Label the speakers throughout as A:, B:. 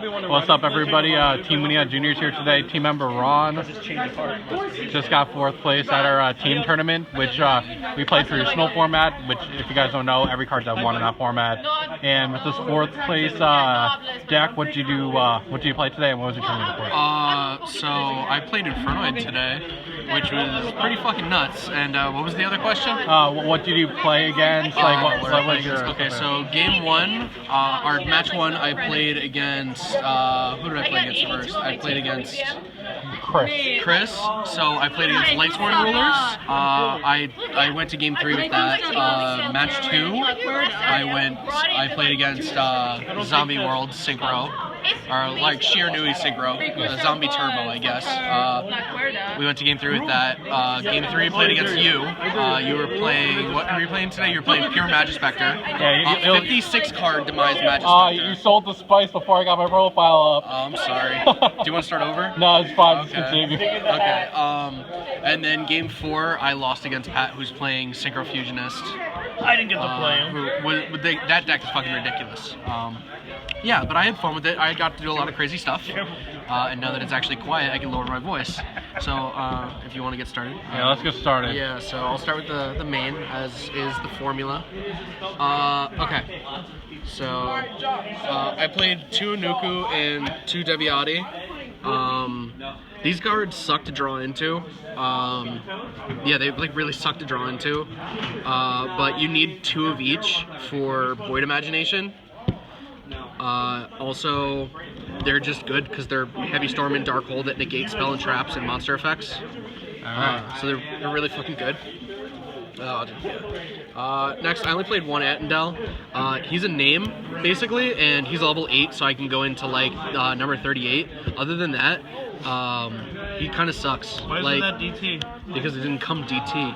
A: What's up, everybody? Team Winnie Juniors here today. Team member Ron just got 4th place at our team tournament, which we played through snow format, which, if you guys don't know, every card's at 1 in that format. And with this 4th place deck, what did you do? What did you play today, and what was your tournament for?
B: So I played Infernoid today, which was pretty fucking nuts. And what was the other question?
A: What did you play against? What was your?
B: Okay, so game 1, or match 1, I played against. Who did I play against first? I played against Chris. So I played against Lightsworn Rulers. I went to game 3 with that. Match 2, I played against Zombie World Synchro. Or like Sheer Nui Synchro, Zombie Turbo, I guess. We went to game 3 with that. Game 3 played against you. You were playing, what were you playing today? You were playing Pure Magispector. Yeah, 56 card Demise Magispector.
A: You sold the spice before I got my profile up.
B: Oh, I'm sorry. Do you want to start over?
A: No, it's fine.
B: Okay. Okay. And then game 4, I lost against Pat, who's playing Synchro Fusionist.
C: I didn't get to play him.
B: That deck is fucking ridiculous. Yeah, but I had fun with it. I got to do a lot of crazy stuff. And now that it's actually quiet, I can lower my voice. So, if you want to get started.
A: Yeah, let's get started.
B: Yeah, so I'll start with the main, as is the formula. Okay. So, I played 2 Nuku and 2 Deviati. These cards suck to draw into. Yeah, they like really suck to draw into. But you need 2 of each for Void Imagination. Also, they're just good because they're Heavy Storm and Dark Hole that negate spell and traps and monster effects. So they're really fucking good. Next, I only played 1 Attendel. He's a name, basically, and he's level 8, so I can go into, like, number 38. Other than that, he kind of sucks.
C: Why isn't that DT?
B: Because it didn't come DT.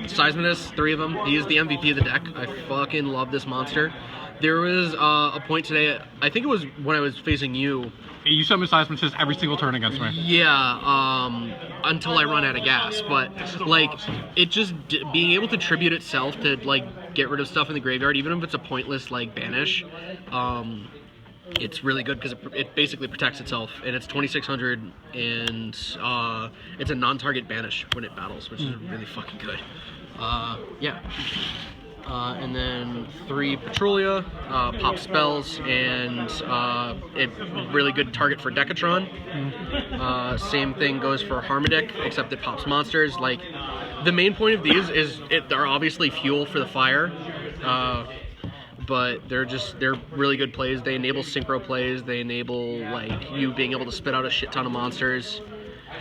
B: Seismidas, 3 of them. He is the MVP of the deck. I fucking love this monster. There was a point today, I think it was when I was facing you.
A: You summon Seismidas every single turn against me.
B: Yeah, until I run out of gas. But, like, it just, being able to tribute itself to, like, get rid of stuff in the graveyard, even if it's a pointless, like, banish, it's really good because it basically protects itself, and it's 2600, and it's a non-target banish when it battles, which is really fucking good. Yeah. And then 3 Petrulia, pop spells, and it really good target for Decatron. Same thing goes for Harmodic, except it pops monsters. Like, the main point of these is they're obviously fuel for the fire. But they're really good plays. They enable synchro plays. They enable, like, you being able to spit out a shit ton of monsters.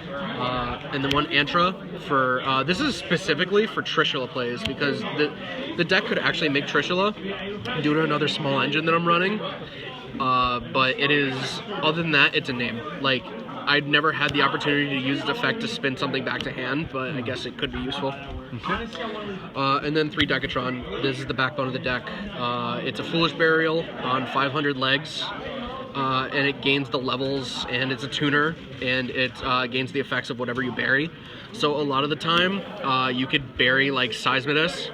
B: And then 1 Antra for this is specifically for Trishula plays, because the deck could actually make Trishula due to another small engine that I'm running. But it is, other than that, it's a name. Like, I'd never had the opportunity to use its effect to spin something back to hand, but I guess it could be useful.
A: Okay.
B: And then 3 Decatron. This is the backbone of the deck. It's a Foolish Burial on 500 legs, and it gains the levels, and it's a tuner, and it gains the effects of whatever you bury. So a lot of the time, you could bury, like, Seismidas,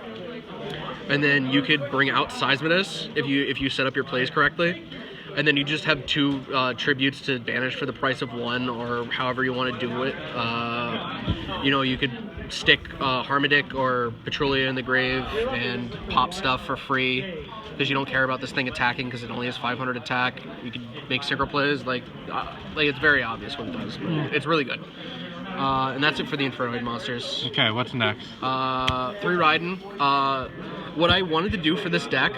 B: and then you could bring out Seismidas if you set up your plays correctly. And then you just have 2 tributes to banish for the price of 1, or however you want to do it. You know, you could stick Harmodic or Petrulia in the grave and pop stuff for free because you don't care about this thing attacking because it only has 500 attack. You could make synchro plays. Like it's very obvious what it does. But it's really good. And that's it for the Infernoid monsters.
A: Okay, what's next?
B: 3 Raiden. What I wanted to do for this deck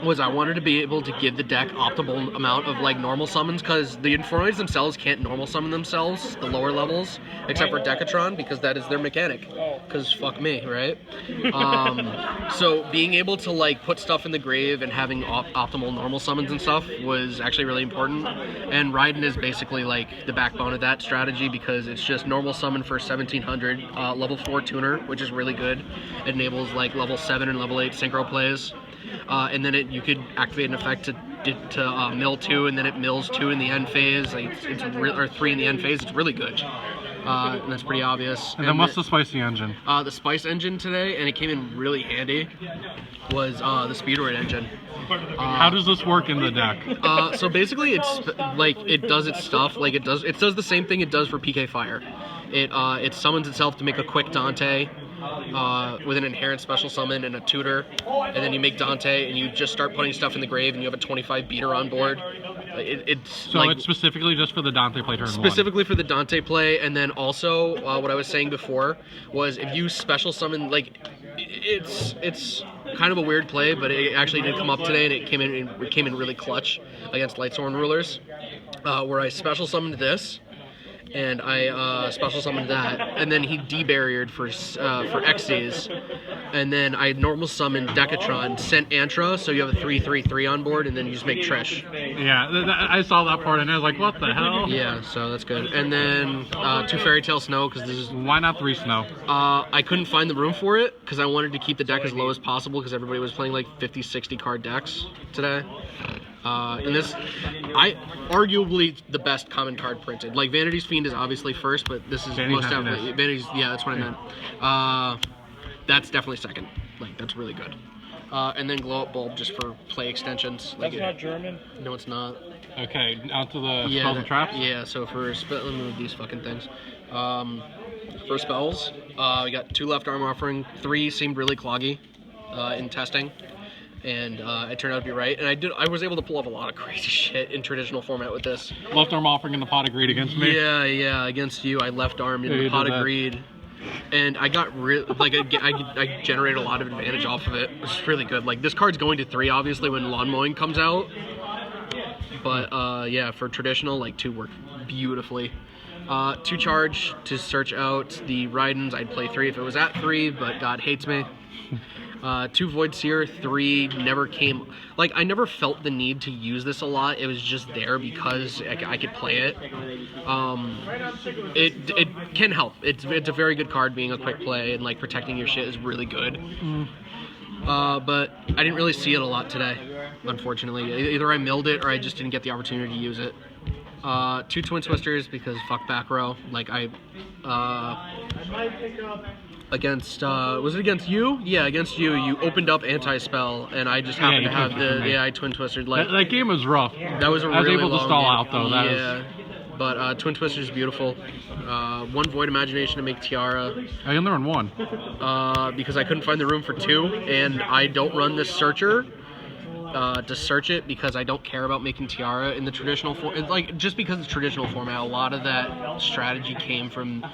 B: was I wanted to be able to give the deck optimal amount of, like, normal summons, because the Infernoids themselves can't normal summon themselves, the lower levels, except for Decatron, because that is their mechanic, because fuck me, right? So being able to, like, put stuff in the grave and having optimal normal summons and stuff was actually really important, and Raiden is basically, like, the backbone of that strategy, because it's just normal summon for 1700, level 4 tuner, which is really good. It enables, like, level 7 and level 8 synchro plays. And then you could activate an effect to mill 2, and then it mills 2 in the end phase. Like, or 3 in the end phase. It's really good. and that's pretty obvious.
A: And then what's the spicy engine?
B: The spice engine today, and it came in really handy, was the Speedroid engine.
A: How does this work in the deck?
B: So basically, it's like it does its stuff. Like it does the same thing it does for PK Fire. It summons itself to make a quick Dante with an inherent special summon and a tutor, and then you make Dante and you just start putting stuff in the grave, and you have a 25 beater on board. It's
A: specifically just for the Dante play turn
B: specifically for the Dante play, and then also what I was saying before was if you special summon, like it's kind of a weird play, but it actually did come up today, and it came in really clutch against Lightsworn Rulers, where I special summoned this, and I special summoned that, and then he debarriered for Xyz, and then I normal summoned Decatron, sent Antra, so you have a 3/3/3 on board, and then you just make Trish.
A: Yeah, I saw that part, and I was like, what the hell?
B: Yeah, so that's good. And then 2 Fairy Tale Snow, because this is...
A: Why not 3 Snow?
B: I couldn't find the room for it, because I wanted to keep the deck as low as possible, because everybody was playing like 50, 60 card decks today. And this, arguably the best common card printed. Like Vanity's Fiend is obviously first, but this is most definitely Vanity's. Yeah, that's what I meant. That's definitely second. Like that's really good. And then Glow Up Bulb just for play extensions. Like
C: That's not German.
B: No, it's not.
A: Okay, out to the spells and traps.
B: Yeah. So for let me move these fucking things. For spells, we got 2 left arm offering. 3 seemed really cloggy in testing. And it turned out to be right, and I was able to pull off a lot of crazy shit in traditional format with this.
A: Left arm offering in the Pot of Greed against me.
B: Yeah, against you. I left arm in the Pot of Greed, and I got I generated a lot of advantage off of it. It was really good. Like this card's going to 3 obviously when Lawn Mowing comes out, but yeah, for traditional, like 2 worked beautifully. 2 charge to search out the Raidens. I'd play 3 if it was at 3, but God hates me. 2 Void Seer, 3 never came. Like I never felt the need to use this a lot. It was just there because I could play it. It can help. It's a very good card being a quick play, and like protecting your shit is really good. But I didn't really see it a lot today, unfortunately. Either I milled it or I just didn't get the opportunity to use it. 2 Twin Twisters because fuck back row. Like against was it against you? Yeah, against you. You opened up anti-spell, and I just happened to have I Twin Twisted. Like
A: that game was rough.
B: That was a
A: I was
B: really
A: able to stall
B: long
A: out though.
B: game. But Twin Twister is beautiful. 1 Void Imagination to make Tiara.
A: I only run 1.
B: Because I couldn't find the room for 2, and I don't run this searcher to search it because I don't care about making Tiara in the traditional form. Like just because it's traditional format, a lot of that strategy came from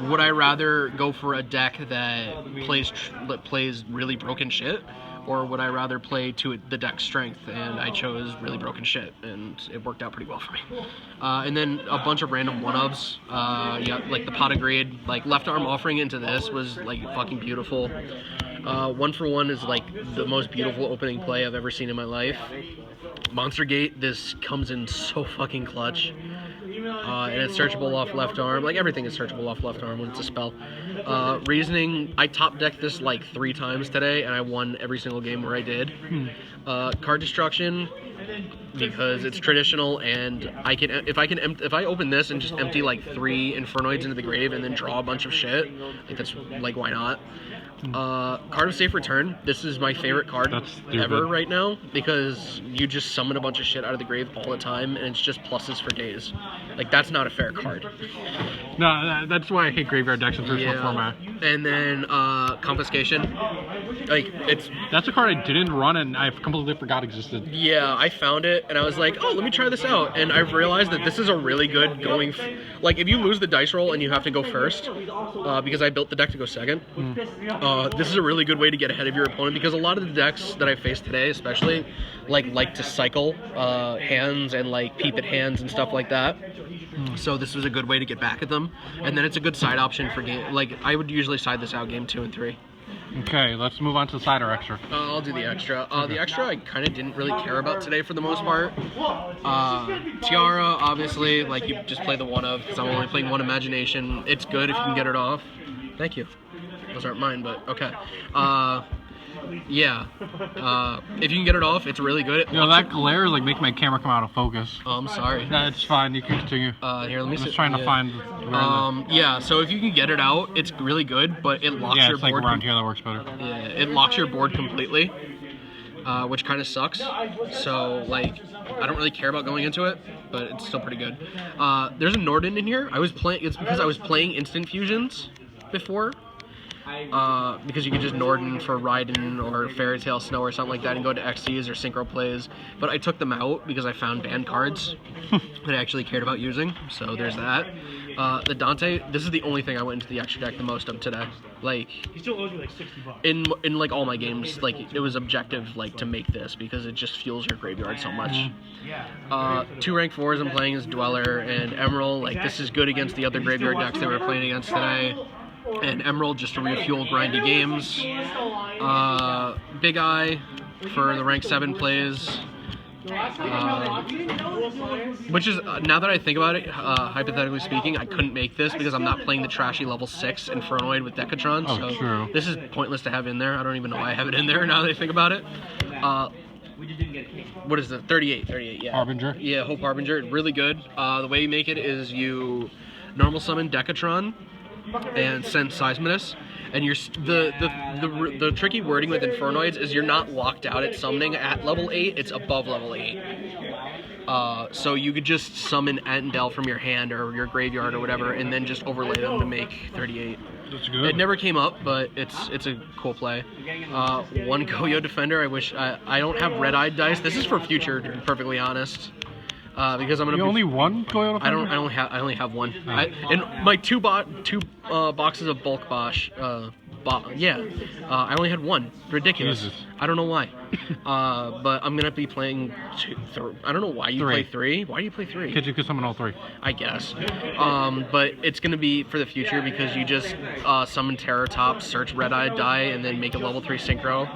B: would I rather go for a deck that plays really broken shit, or would I rather play to the deck strength? And I chose really broken shit, and it worked out pretty well for me. And then a bunch of random one-ofs. Yeah, like the Pot of Greed, like left arm offering into this was like fucking beautiful. 1 for 1 is like the most beautiful opening play I've ever seen in my life. Monster Gate, this comes in so fucking clutch. And it's searchable off left arm. Like everything is searchable off left arm when it's a spell. Reasoning, I top decked this like 3 times today, and I won every single game where I did. Card Destruction, because it's traditional, and I can if I open this and just empty like 3 Infernoids into the grave and then draw a bunch of shit, like that's like why not? Card of Safe Return. This is my favorite card ever right now because you just summon a bunch of shit out of the grave all the time, and it's just pluses for days. Like that's not a fair card.
A: No, that's why I hate graveyard decks in traditional format.
B: And then Confiscation. Like
A: that's a card I didn't run and I completely forgot existed.
B: Yeah, I found it and I was like, oh, let me try this out. And I've realized that this is a really good like if you lose the dice roll and you have to go first, because I built the deck to go second. This is a really good way to get ahead of your opponent because a lot of the decks that I faced today, especially, like to cycle hands and like peep at hands and stuff like that. So this was a good way to get back at them, and then it's a good side option for game. Like I would usually side this out game 2 and 3.
A: Okay, let's move on to side or extra.
B: I'll do the extra. The extra I kind of didn't really care about today for the most part. Tiara, obviously, like you just play the one of, because I'm only playing 1 Imagination. It's good if you can get it off. Thank you. Those aren't mine, but okay. Yeah. If you can get it off, it's really good.
A: You know, that glare is like making my camera come out of focus.
B: Oh, I'm sorry.
A: No, it's fine. You can continue.
B: Here, let me
A: I'm just trying to find where
B: yeah, so if you can get it out, it's really good, but it locks
A: yeah,
B: your
A: it's like
B: board.
A: around here that works better.
B: Yeah, it locks your board completely, which kind of sucks. So, like, I don't really care about going into it, but it's still pretty good. There's a Norden in here. It's because I was playing instant fusions before. Because you could just Norden for Raiden or Fairy Tail Snow or something like that and go to XCs or Synchro Plays. But I took them out because I found banned cards that I actually cared about using. So there's that. The Dante, this is the only thing I went into the extra deck the most of today. Like,
C: He still owes you like $60.
B: in like all my games, like it was objective like to make this because it just fuels your graveyard so much. 2 rank 4s I'm playing as Dweller and Emerald. Like, this is good against the other graveyard decks that we're playing against today. And Emerald just to refuel grindy games. Big Eye for the rank 7 plays. Which is, now that I think about it, hypothetically speaking, I couldn't make this because I'm not playing the trashy level 6 Infernoid with Decatron.
A: Oh,
B: so
A: true.
B: This is pointless to have in there. I don't even know why I have it in there now that I think about it. What is it? 38, yeah.
A: Harbinger?
B: Yeah, Hope Harbinger. Really good. The way you make it is you normal summon Decatron and send Seismidas. And the tricky wording with Infernoids is you're not locked out at summoning at level 8, it's above level 8. So you could just summon Attendel from your hand or your graveyard or whatever, and then just overlay them to make 38.
A: That's good.
B: It never came up, but it's a cool play. 1 Goyo Defender. I wish I don't have red-eyed dice. This is for future, to be perfectly honest. Because I'm gonna.
A: You only one Goyo Defender?
B: I only have one. In my two boxes of bulk Bosch. I only had one. Ridiculous.
A: Jesus.
B: I don't know why. But I'm gonna be playing I don't know why you play 3. Why do you play 3?
A: Because you could summon all 3.
B: I guess. But it's gonna be for the future because you just summon Terrortop, search Red-Eyed Die, and then make a level 3 synchro,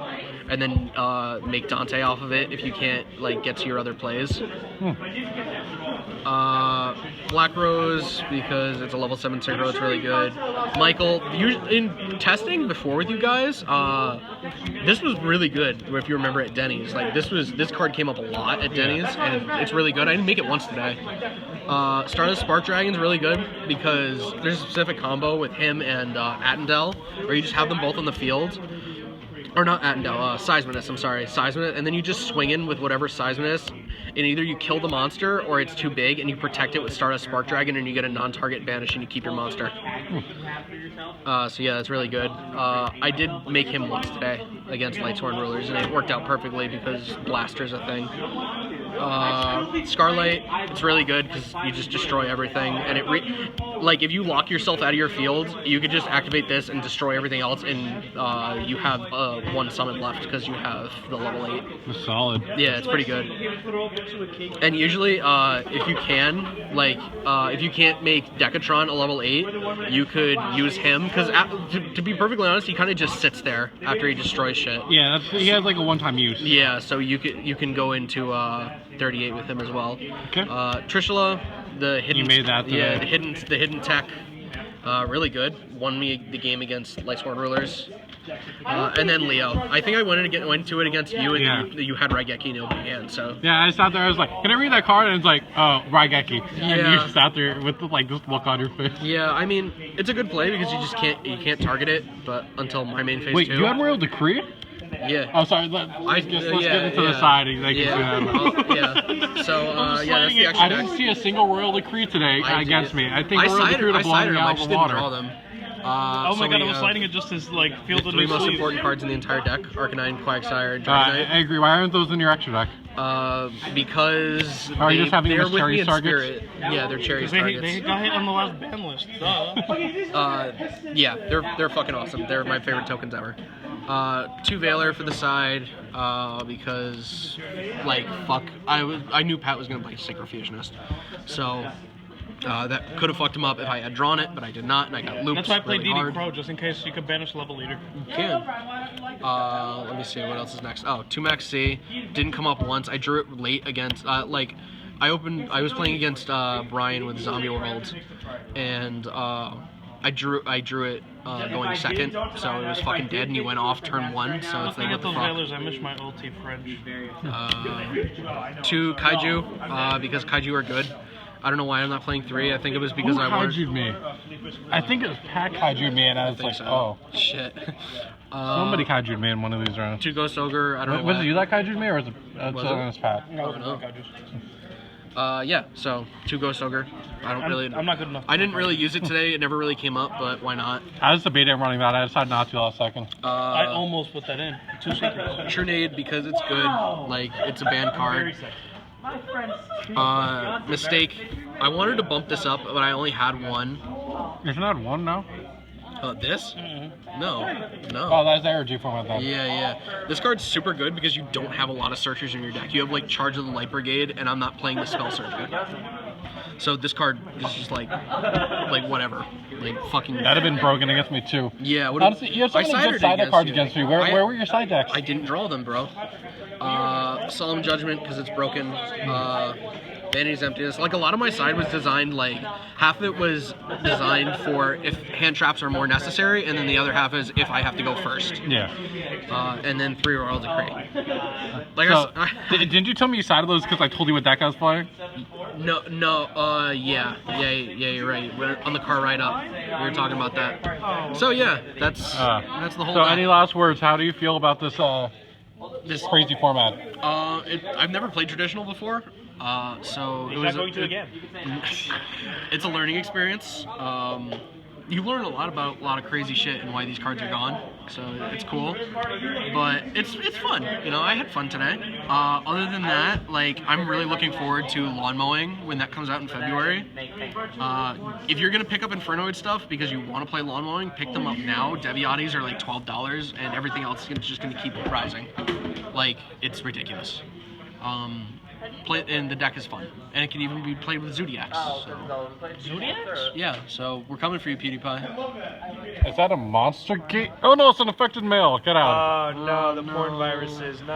B: and then make Dante off of it if you can't like get to your other plays. Black Rose because it's a level 7 synchro, it's really good. Michael, in testing before with you guys, this was really good. If you remember at Denny's, like this card came up a lot at Denny's, and it's really good. I didn't make it once today. Stardust Spark Dragon's really good because there's a specific combo with him and Attendel, where you just have them both on the field. Or not Attendel, Seismidas, I'm sorry, Seismidas, and then you just swing in with whatever Seismidas, and either you kill the monster or it's too big and you protect it with Stardust Spark Dragon and you get a non-target banish and you keep your monster. So yeah, that's really good. I did make him once today against Lightsworn Rulers and it worked out perfectly because Blaster's a thing. Scarlight, it's really good because you just destroy everything, and like if you lock yourself out of your field, you could just activate this and destroy everything else, and you have 1 summon left because you have the level 8.
A: That's solid.
B: Yeah, it's pretty good. And usually, if you can, like, if you can't make Decatron a level 8, you could use him because, to be perfectly honest, he kind of just sits there after he destroys shit.
A: Yeah, he has like a one-time use.
B: Yeah, so you can go into 38 with him as well.
A: Okay.
B: Trishula, the hidden.
A: You made that today.
B: Yeah, the hidden tech. Really good. Won me the game against Lightsworn Rulers. And then Leo. I think I went into it against you, and
A: Yeah.
B: then you had Raigeki in opening hand. So.
A: Yeah, I sat there. I was like, "Can I read that card?" And it's like, "Oh, Raigeki."
B: Yeah.
A: And you sat there with like this look on your face.
B: Yeah, I mean, it's a good play because you just can't target it, but until my main phase 2.
A: Wait, you had Royal Decree?
B: Yeah.
A: Oh, sorry. Let's get it to the side. They can see that.
B: Yeah. So, that's the
A: I
B: extra
A: didn't
B: deck.
A: see a single Royal Decree today against me. I think
B: I
A: Royal
B: sided
A: Decree would have blown me
B: them, I
A: out
B: just
A: of the
B: didn't draw
A: water.
B: them.
C: Oh my god, I was sliding it just as like
B: The
C: field of
B: 3
C: new
B: most
C: sleeves.
B: important cards in the entire deck: Arcanine, Quagsire, and
A: I
B: Dragonite.
A: agree. Why aren't those in your extra deck?
B: Because
A: Are you just having
B: they're
A: them as
B: with
A: cherry
B: me in
A: targets?
B: spirit. Yeah, they're cherry
C: They
B: targets.
C: got hit on the last ban list. Duh.
B: Yeah, they're fucking awesome. They're my favorite tokens ever. 2 Valor for the side, because like fuck, I knew Pat was gonna play Synchrofusionist, so that could have fucked him up if I had drawn it, but I did not, and I got looped.
C: That's why I played
B: really
C: DD
B: hard.
C: Crow, just in case you could banish level leader.
B: You can. Let me see what else is next. Oh, 2 Max C didn't come up once. I drew it late against I was playing against Brian with Zombie World, and I drew it going second, so it was fucking dead, and he went off turn 1. So it's
C: I
B: like,
C: get
B: what the
C: those
B: fuck?
C: Veilers. I miss my ulti French.
B: 2 Kaiju, because Kaiju are good. I don't know why I'm not playing 3. I think it was because
A: Who
B: I wanted.
A: kaiju'd me? I think it was Pat kaiju'd me, and I was
B: think
A: like,
B: so.
A: oh.
B: Shit.
A: Somebody kaiju'd me in one of these rounds.
B: 2 Ghost Ogre. I don't know.
A: Was
B: why.
A: it you that kaiju'd me, or was it
B: Was
A: someone
B: it?
A: else, Pat?
C: No,
B: I don't know.
C: I
B: Yeah, so 2 Ghost Ogre. I don't really.
C: I'm not good enough.
B: I didn't really use it today. It never really came up, but why not?
A: I was debating running that. I decided not to last second.
C: I almost put that in. 2 secrets.
B: Trunade, because it's good. Like, it's a banned card. Mistake. I wanted to bump this up, but I only had 1.
A: Isn't that 1 now?
B: This?
C: Mm-hmm.
B: No.
A: Oh, that's ARG format then.
B: Yeah. This card's super good because you don't have a lot of searchers in your deck. You have like Charge of the Light Brigade, and I'm not playing the spell searcher. So this card is just like whatever. Like fucking.
A: That'd have been broken against me too.
B: Yeah.
A: Honestly, you have some good side deck cards against me. Where were your side decks?
B: I didn't draw them, bro. Solemn Judgment because it's broken. Vanity's Emptiness. Like a lot of my side was designed like half of it was designed for if hand traps are more necessary, and then the other half is if I have to go first.
A: Yeah.
B: And then 3 Royal Decree. Like
A: So, didn't you tell me you sided those because I told you what deck I was playing?
B: No, yeah, you're right. We're on the car ride up. We were talking about that. So yeah, that's the whole.
A: So any last words? How do you feel about this
B: this
A: crazy format?
B: I've never played traditional before. So it was
C: going to again.
B: It's a learning experience. You learn a lot about a lot of crazy shit and why these cards are gone. So it's cool, but it's fun. You know, I had fun today. Other than that, like I'm really looking forward to lawn mowing when that comes out in February. If you're gonna pick up Infernoid stuff because you want to play lawn mowing, pick them up now. Deviatis are like $12, and everything else is just gonna keep rising. Like it's ridiculous. And the deck is fun, and it can even be played with Zodiacs. So.
C: Zodiacs?
B: Yeah, so we're coming for you, PewDiePie.
A: Is that a monster gate? Oh no, it's an affected male. Get out.
D: Oh no, the porn viruses, no.